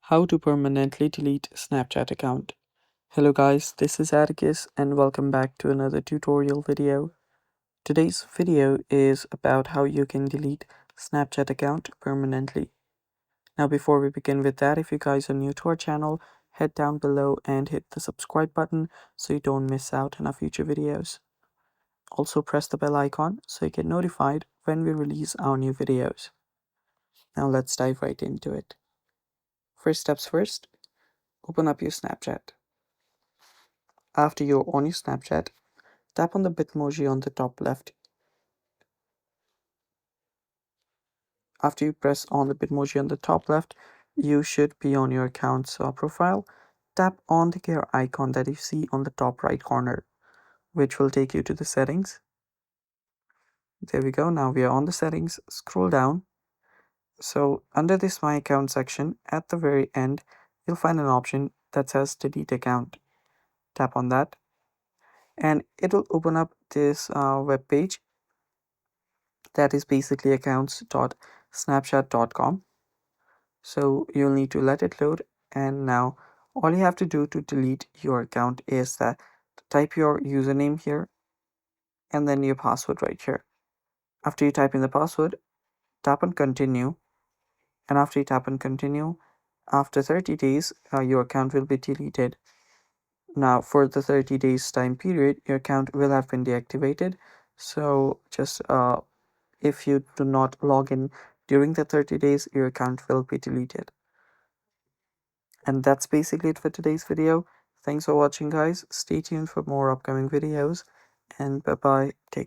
How to permanently delete Snapchat account. Hello guys, this is Atticus and welcome back to another tutorial video. Today's video is about how you can delete Snapchat account permanently. Now before we begin with that, if you guys are new to our channel, head down below and hit the subscribe button so you don't miss out on our future videos. Also press the bell icon so you get notified when we release our new videos. Now let's dive right into it. First steps first, open up your Snapchat. After you're on your Snapchat, tap on the Bitmoji on the top left. After you press on the Bitmoji on the top left, you should be on your account's profile. Tap on the gear icon that you see on the top right corner, which will take you to the settings. There we go. Now we are on the settings. Scroll down. So under this My Account section, at the very end, you'll find an option that says Delete Account. Tap on that, and it'll open up this web page that is basically accounts.snapchat.com. So you'll need to let it load, and now all you have to do to delete your account is that type your username here and then your password right here. After you type in the password, tap on continue, and after you tap on continue, after 30 days your account will be deleted. Now for the 30 days time period, your account will have been deactivated, so just if you do not log in during the 30 days, your account will be deleted. And that's basically it for today's video. Thanks for watching guys. Stay tuned for more upcoming videos, and bye bye. Take